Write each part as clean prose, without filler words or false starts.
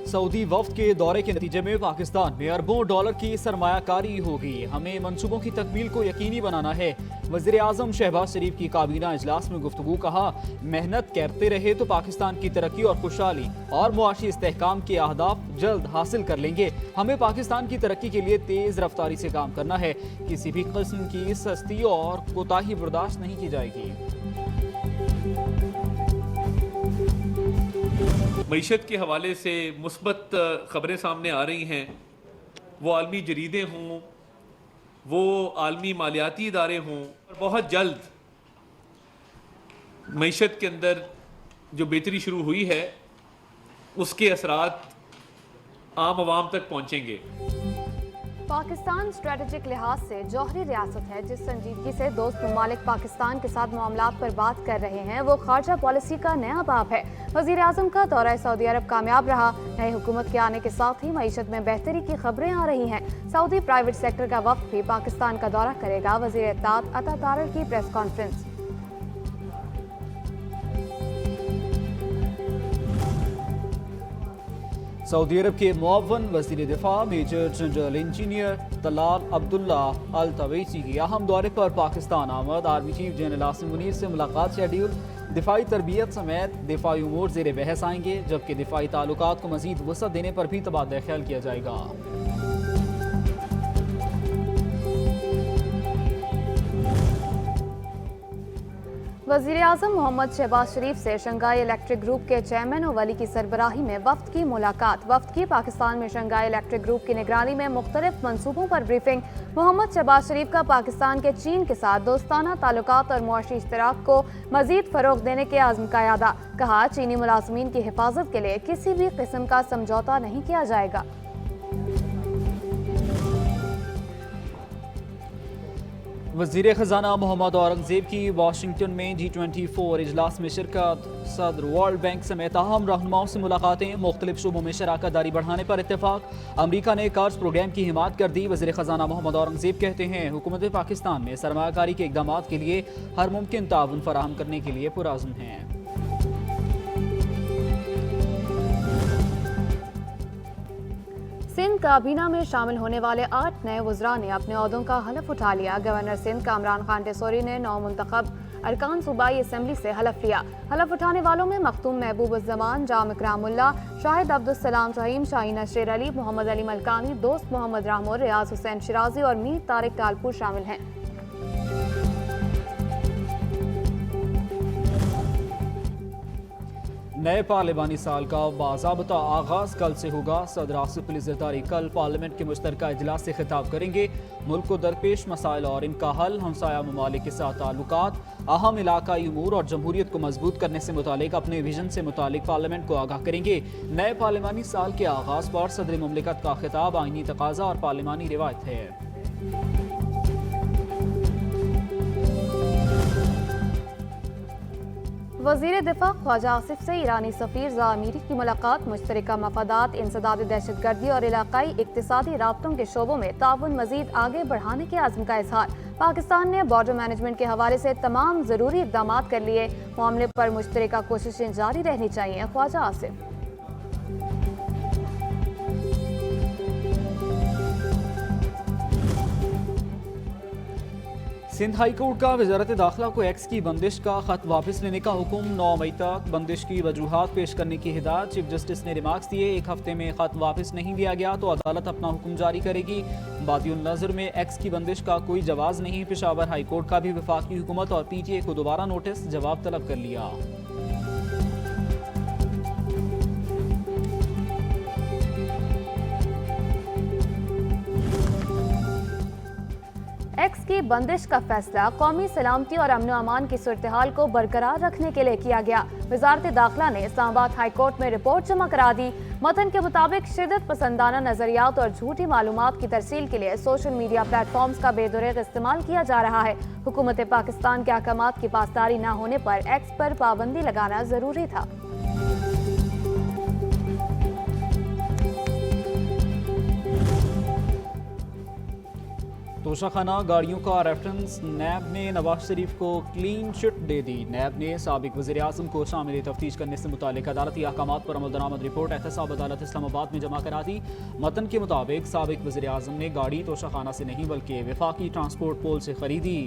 Saudi वफ्द के दौरे के नतीजे में पाकिस्तान में अरबों डॉलर की सरमायाकारी होगी। हमें मंसूबों की तकमील को यकीनी बनाना है। वज़ीर आज़म शहबाज शरीफ की काबीना इजलास में गुफ्तगू। कहा, मेहनत करते रहे तो पाकिस्तान की तरक्की और खुशहाली और मुआशी इस्तेहकाम के अहदाफ जल्द हासिल कर लेंगे। हमें पाकिस्तान की तरक्की के लिए तेज रफ्तारी से काम करना है। किसी भी किस्म की सस्ती और कोताही बर्दाश्त नहीं की जाएगी। मईशत के हवाले से मुस्बत ख़बरें सामने आ रही हैं, वो आलमी जरीदे हों, वो आलमी मालियाती इदारे हों, और बहुत जल्द मईशत के अंदर जो बेहतरी शुरू हुई है उसके असरात आम आवाम तक पहुँचेंगे। पाकिस्तान स्ट्रेटेजिक लिहाज से जौहरी रियासत है। जिस संजीदगी से दोस्त ममालिक पाकिस्तान के साथ मामलात पर बात कर रहे हैं वो खारजा पॉलिसी का नया बाब है। वज़ीर आज़म का दौरा सऊदी अरब कामयाब रहा। नई हुकूमत के आने के साथ ही मईशत में बेहतरी की खबरें आ रही हैं। सऊदी प्राइवेट सेक्टर का वफ्द भी पाकिस्तान का दौरा करेगा। वज़ीर इत्तेहाद अता तारर की प्रेस कॉन्फ्रेंस। सऊदी अरब के मुअव्वन वज़ीर दिफा major general engineer Talal Abdullah Al Tawaisi की अहम दौरे पर पाकिस्तान आमद। Army chief general Asim Munir से मुलाकात शेड्यूल। दिफाई तरबियत समेत दिफाई उमूर ज़ेर बहस आएंगे, जबकि दिफाई ताल्लुकात को मज़ीद वसअत देने पर भी तबादला ख्याल किया जाएगा। वज़ीर आज़म मोहम्मद शहबाज शरीफ से शंघाई इलेक्ट्रिक ग्रुप के चेयरमैन वली की सरबराही में वफ्द की मुलाकात। वफ्द की पाकिस्तान में शंघाई इलेक्ट्रिक ग्रुप की निगरानी में मुख्तलिफ मनसूबों पर ब्रीफिंग। मोहम्मद शहबाज शरीफ का पाकिस्तान के चीन के साथ दोस्ताना ताल्लुकात और मुआशी इश्तराक को मजीद फरोग देने के आज़म का यादा। कहा, चीनी मुलाजमीन की हिफाजत के लिए किसी भी किस्म का समझौता नहीं किया जाएगा। वज़ीर ख़जाना मोहम्मद औरंगज़ेब की वाशिंगटन में G24 इजलास में शिरकत। सदर वर्ल्ड बैंक समेत अहम रहनुमाओं से मुलाकातें। मुख्तलिफ शोबों में शराकत दारी बढ़ाने पर इत्तेफाक। अमरीका ने कर्ज प्रोग्राम की हिमायत कर दी। वज़ीर ख़जाना मोहम्मद औरंगज़ेब कहते हैं, हुकूमत पाकिस्तान में सरमायाकारी के इक़दामात के लिए हर मुमकिन ताउन फराहम करने के लिए पुरअज़्म हैं। सिंध काबीना में शामिल होने वाले 8 नए वज़रा ने अपने ओहदों का हलफ उठा लिया। गवर्नर सिंध कामरान खान टेसोरी ने नौमुंतखब अरकान सूबाई असम्बली से हलफ लिया। हलफ उठाने वालों में मखतूम महबूब उज़्ज़मान, जाम इकरामुल्लाह, शाहिद अब्दुस्सलाम शाहीन, शाहीन अशर अली, मोहम्मद अली मलकानी, दोस्त मोहम्मद रामोर, रियाज हुसैन शिराजी और मीर तारिक टालपुर शामिल हैं। नए पार्लिमानी साल का बाज़ाब्ता आगाज कल से होगा। सदर आसिफ अली ज़रदारी कल पार्लियामेंट के मुश्तरका इजलास से खिताब करेंगे। मुल्क को दरपेश मसाइल और इनका हल, हमसाया ममालिक के साथ ताल्लुकात, अहम इलाकाई उमूर और जमहूरियत को मजबूत करने से मुतालिक अपने विजन से मुतालिक पार्लियामेंट को आगाह करेंगे। नए पार्लिमानी साल के आगाज पर सदर मुमलिकत का खिताब आईनी तकाजा और पार्लिमानी रिवायत है। वज़ीर दिफा ख्वाजा आसिफ से ईरानी सफ़ीर ज़ा अमीरी की मुलाकात। मुश्तरका मफादात, इंसदाद दहशतगर्दी और इलाकाई इक्तिसादी राब्तों के शोबों में ताउन मज़ीद आगे बढ़ाने के आज़म का इजहार। पाकिस्तान ने बॉर्डर मैनेजमेंट के हवाले से तमाम ज़रूरी इक़दाम कर लिए। मामले पर मुश्तरका कोशिशें जारी रहनी चाहिए। ख्वाजा आसिफ। सिंध हाई कोर्ट का वजारत दाखिला को एक्स की बंदिश का खत वापस लेने का हुक्म। 9 मई तक बंदिश की वजूहात पेश करने की हिदायत। चीफ जस्टिस ने रिमार्क्स दिए, 1 हफ्ते में खत वापस नहीं दिया गया तो अदालत अपना हुक्म जारी करेगी। बादियुन नज़र में एक्स की बंदिश का कोई जवाब नहीं। पेशावर हाई कोर्ट का भी वफाकी हुकूमत और PTA को दोबारा नोटिस जवाब तलब कर लिया। एक्स की बंदिश का फैसला कौमी सलामती और अमन अमान की सूरत-ए-हाल को बरकरार रखने के लिए किया गया। वजारत दाखिला ने इस्लामाबाद हाई कोर्ट में रिपोर्ट जमा करा दी। मतन के मुताबिक शिदत पसंदाना नजरियात और झूठी मालूमात की तरसील के लिए सोशल मीडिया प्लेटफॉर्म्स का बेदुरेग इस्तेमाल किया जा रहा है। हुकूमत पाकिस्तान के अहकामात की पासदारी न होने पर एक्स पर पाबंदी लगाना जरूरी था। तोशाखाना गाड़ियों का रेफरेंस नैब ने नवाज शरीफ को क्लीन चिट दे दी। नैब ने साबिक वज़ीर आज़म को शामिल तफ्तीश करने से मुतालिक अदालती अहकामात पर अमल दरामद रिपोर्ट एहतसाब अदालत इस्लामाबाद में जमा करा दी। मतन के मुताबिक साबिक वज़ीर आज़म ने गाड़ी तोशाखाना से नहीं बल्कि वफाकी ट्रांसपोर्ट पोल से खरीदी।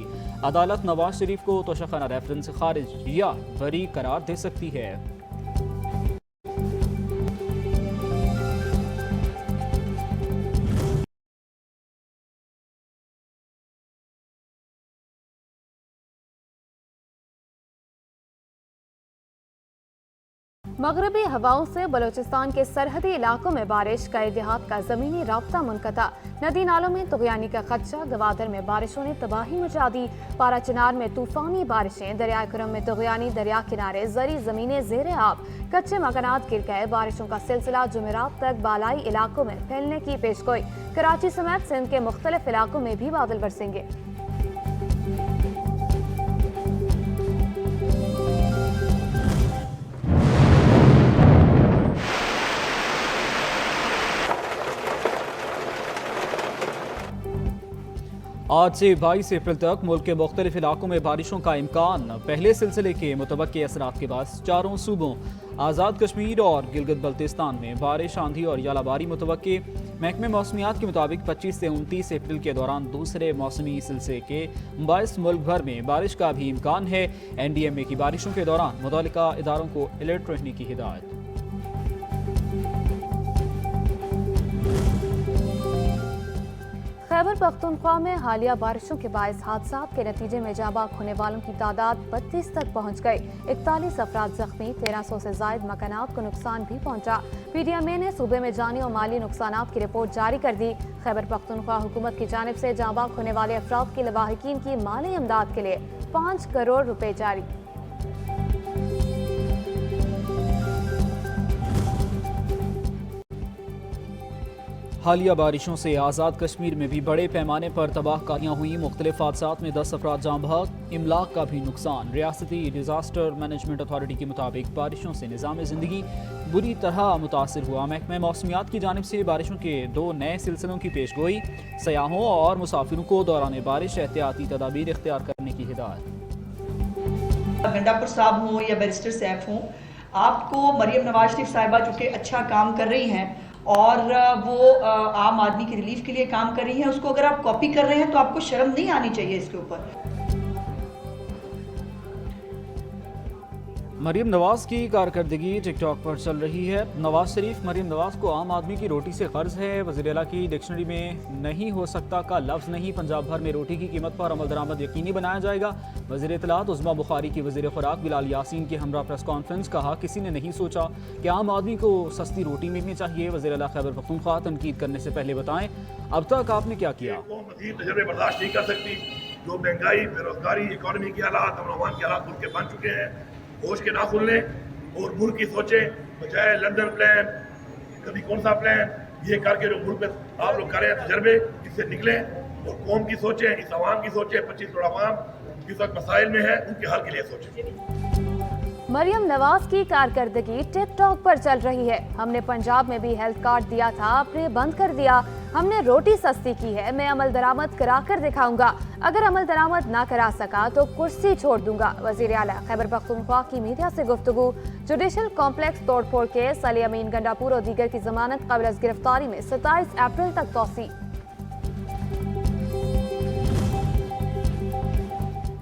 अदालत नवाज शरीफ को तोशाखाना रेफरेंस से खारिज या बरी करार दे सकती है। मगरबी हवाओं से बलूचिस्तान के सरहदी इलाकों में बारिश, कई देहात का जमीनी राब्ता मुनक़ता। नदी नालों में तुग़यानी का खदशा, गवादर में बारिशों ने तबाही मचा दी। पारा चिनार में तूफानी बारिशें, दरिया खुरम में तुग़यानी, दरिया किनारे जरी जमीनें ज़ेर आब, कच्चे मकानात गिर गए। बारिशों का सिलसिला जुमेरात तक बालाई इलाकों में फैलने की पेशगोई। कराची समेत सिंध के मुख्तलिफ इलाकों में भी बादल बरसेंगे। आज से 22 अप्रैल तक मुल्क के मुख्तलिफ इलाकों में बारिशों का इम्कान। पहले सिलसिले के मुतवक्के असरात के बाद चारों सूबों आज़ाद कश्मीर और गिलगित बल्तिस्तान में बारिश, आंधी और यालाबारी मुतवक्के। महकमे मौसमियात के मुताबिक 25 से 29 अप्रैल के दौरान दूसरे मौसमी सिलसिले के बायस मुल्क भर में बारिश का भी इम्कान है। NDMA की बारिशों के दौरान मुतल्लिका इदारों को अलर्ट रहने की हिदायत। खैबर पख्तूनख्वा में हालिया बारिशों के बायस हादसात के नतीजे में जाँ बाग होने वालों की तादाद 32 तक पहुँच गई। 41 अफराद जख्मी, 1300 से जायद मकानात को नुकसान भी पहुँचा। PDMA ने सूबे में जानी और माली नुकसानात की रिपोर्ट जारी कर दी। खैबर पख्तूनख्वा हुकूमत की जानिब से जाँ बाग होने वाले अफराद के लवाहिकीन की माली इमदाद के लिए 5 करोड़ रुपए जारी। हालिया बारिशों से आज़ाद कश्मीर में भी बड़े पैमाने पर तबाहकारियाँ हुई। मुख्तलिफ हादसात में 10 अफराद जाँ बहक, इमलाक का भी नुकसान। रियासती डिजास्टर मैनेजमेंट अथॉरिटी के मुताबिक बारिशों से निज़ाम ज़िंदगी बुरी तरह मुतासर हुआ। महकमा मौसमियात की जानिब से बारिशों के 2 नए सिलसिलों की पेशगोई। सयाहों और मुसाफिरों को दौरान बारिश एहतियाती तदाबीर इख्तियार करने की हिदायत। गंडापुर साहब हों या बैरिस्टर सैफ हों, आपको मरियम नवाज शरीफ साहिबा जो कि अच्छा काम कर रही हैं और वो आम आदमी की रिलीफ के लिए काम कर रही हैं, उसको अगर आप कॉपी कर रहे हैं तो आपको शर्म नहीं आनी चाहिए इसके ऊपर। मरियम नवाज की कारकर्दगी टिकटॉक पर चल रही है। नवाज शरीफ मरियम नवाज को आम आदमी की रोटी से कर्ज है। वज़ीर आला की डिक्शनरी में नहीं हो सकता का लफ्ज़ नहीं। पंजाब भर में रोटी की कीमत पर अमल दरामद यकीनी बनाया जाएगा। वज़ीर इत्तलात उज़्मा बुखारी की वज़ीर खुराक बिलाल यासीन के हमरा प्रेस कॉन्फ्रेंस। कहा किसी ने नहीं सोचा कि आम आदमी को सस्ती रोटी मिलनी चाहिए। वज़ीर आला खैबर पख्तूनख्वा तनकीद करने से पहले बताएं अब तक आपने क्या किया। बर्दाश्त नहीं कर सकती। जो महंगाई, बेरोजगारी, इकोनॉमी के हालात, अमन के हालात मुल्क के बन चुके हैं, होश के ना खुलने और मुल्क की सोचें बजाय लंदन प्लान, कभी कौन सा प्लान, ये करके जो मुल्क में आप लोग करें तजर्बे, इससे निकलें और कौम की सोचें, इस आवाम की सोचें, 25 करोड़ आवाम इस वक्त मसाइल में है, उनके हल के लिए सोचें। मरियम नवाज की कारकर्दगी टिकटॉक पर चल रही है। हमने पंजाब में भी हेल्थ कार्ड दिया था, आपने बंद कर दिया। हमने रोटी सस्ती की है, मैं अमल दरामद करा कर दिखाऊंगा। अगर अमल दरामद ना करा सका तो कुर्सी छोड़ दूंगा। वज़ीर आला खैबर पख्तूनख्वा की मीडिया से गुफ्तगू। जुडिशल कॉम्प्लेक्स तोड़फोड़ केस, अली अमीन गंडापुर और दीगर की जमानत काबिल अज़ गिरफ्तारी में 27 अप्रैल तक तौसी।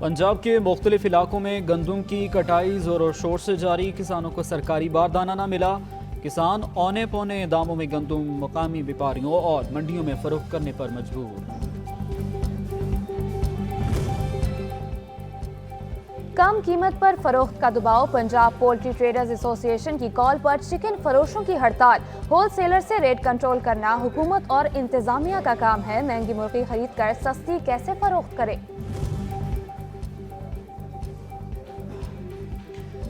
पंजाब के मुख्तलिफ इलाकों में गंदम की कटाई जोर और शोर से जारी। किसानों को सरकारी बारदाना न मिला। किसान औने पौने दामों में गंदम मकामी व्यापारियों और मंडियों में फरोख्त करने पर मजबूर। कम कीमत पर फरोख्त का दबाव। पंजाब पोल्ट्री ट्रेडर्स एसोसिएशन की कॉल पर चिकन फरोशों की हड़ताल। होलसेलर से रेट कंट्रोल करना हुकूमत और इंतजामिया का काम है। महंगी मुर्गी खरीद कर सस्ती कैसे फरोख्त करे।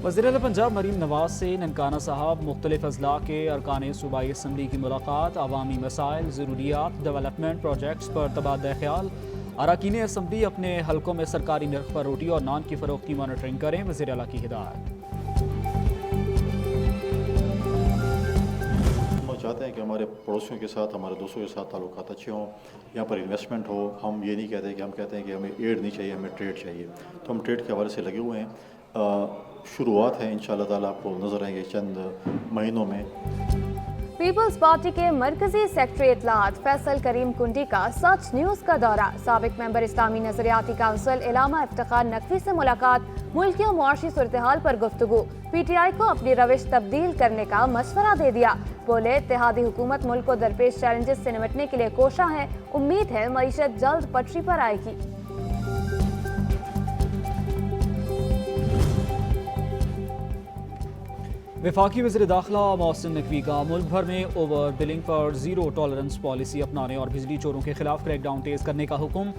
वज़ीर आला पंजाब मरीम नवाज से ननकाना साहब मुख्तलिफ अजला के अरकान सूबाई असम्बली की मुलाकात। अवामी मसाइल, ज़रूरियात, डेवलपमेंट प्रोजेक्ट्स पर तबादला ख्याल। अरकान असम्बली अपने हलकों में सरकारी नर्ख पर रोटी और नान की फरोख्त की मॉनिटरिंग करें। वज़ीर आला की हिदायत। चाहते हैं कि हमारे पड़ोसियों के साथ, हमारे दोस्तों के साथ ताल्लुकात अच्छे हों, यहाँ पर इन्वेस्टमेंट हो। हम ये नहीं कहते कि हम कहते हैं कि हमें एड नहीं चाहिए, हमें ट्रेड चाहिए। तो हम ट्रेड के हवाले से लगे हुए हैं। शुरुआत है, इंशाअल्लाह ताला आपको नज़र आएंगे चंद महीनों में। पीपल्स पार्टी के मरकजी सेक्रेटरी इत्तलात फैसल करीम कुंडी का सच न्यूज़ का दौरा। साबिक मेंबर इस्लामी नजरियाती काउंसिल इलामा इफ्तिखार नकवी से मुलाकात, मुल्की और मुआशी सूरत-ए-हाल पर गुफ्तगू। PTI को अपनी रविश तब्दील करने का मशवरा दे दिया। बोले, इत्तेहादी हुकूमत मुल्क को दरपेश चैलेंजेस से निपटने के लिए कोशा है। उम्मीद है मईशत जल्द पटरी पर आएगी। वफाकी वज़ीर दाखिला मोहसिन नकवी का मुल्क भर में ओवर बिलिंग पर ज़ीरो टॉलरेंस पॉलिसी अपनाने और बिजली चोरों के खिलाफ क्रैकडाउन तेज करने का हुक्म।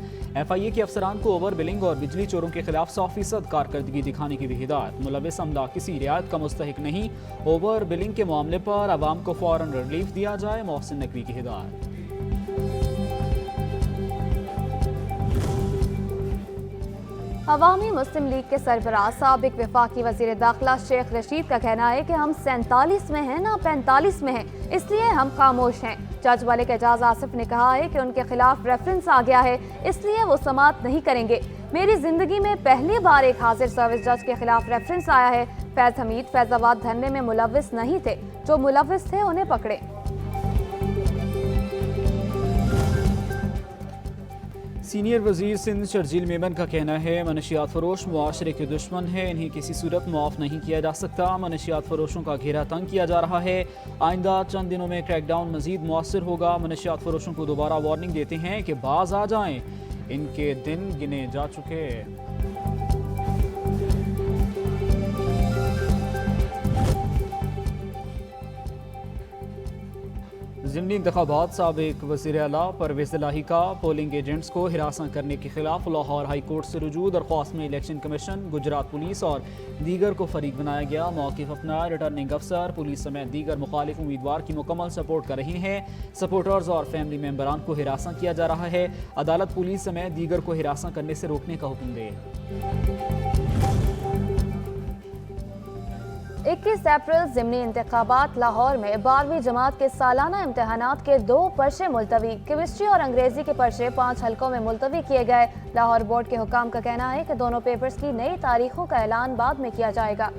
FIA के अफसरान को ओवर बिलिंग और बिजली चोरों के खिलाफ 100% कारकर्दगी दिखाने की भी हिदायत। मुलविस अमला किसी रियायत का मुस्तहिक नहीं। ओवर बिलिंग के मामले पर आवाम को फ़ौरन रिलीफ दिया जाए, मोहसिन नकवी की हिदायत। अवामी मुस्लिम लीग के सरबराह साबिक वफाकी वज़ीर दाखिला शेख रशीद का कहना है कि हम 47 में हैं ना 45 में हैं, इसलिए हम खामोश हैं। जज मलिक एजाज आसिफ ने कहा है कि उनके खिलाफ रेफरेंस आ गया है, इसलिए वो समाअत नहीं करेंगे। मेरी जिंदगी में पहली बार एक हाजिर सर्विस जज के खिलाफ रेफरेंस आया है। फैज हमीद फैजाबाद धरने में मुलविस नहीं थे, जो मुलविस थे उन्हें पकड़े। सीनियर वजीर सिंध शर्जील मेमन का कहना है, मनशियात फरोश मुआशरे के दुश्मन है, इन्हें किसी सूरत मुआफ नहीं किया जा सकता। मनशियात फरोशों का घेरा तंग किया जा रहा है। आइंदा चंद दिनों में क्रैकडाउन मजीद मुअस्सर होगा। मनशियात फरोशों को दोबारा वार्निंग देते हैं कि बाज आ जाएं, इनके दिन गिने जा चुके। ज़िमनी इंतखाबात साबिक वज़ीर आला परवेज़ इलाही का पोलिंग एजेंट्स को हिरासत करने के खिलाफ लाहौर हाई कोर्ट से रुजू। दरख्वास्त में इलेक्शन कमीशन, गुजरात पुलिस और दीगर को फरीक बनाया गया। मौक़िफ़ अपना रिटर्निंग अफसर, पुलिस समेत दीगर मुखालिफ उम्मीदवार की मुकम्मल सपोर्ट कर रही हैं। सपोर्टर्स और फैमिली मेम्बरान को हिरासत किया जा रहा है। अदालत पुलिस समेत दीगर को हिरासत करने से रोकने का हुक्म दे। 21 अप्रैल ज़िमनी इंतखाबात। लाहौर में 12वीं जमात के सालाना इम्तहानात के 2 पर्चे मुलतवी। केमिस्ट्री और अंग्रेजी के पर्चे 5 हलकों में मुलतवी किए गए। लाहौर बोर्ड के हुकाम का कहना है कि दोनों पेपर्स की नई तारीखों का ऐलान बाद में किया जाएगा।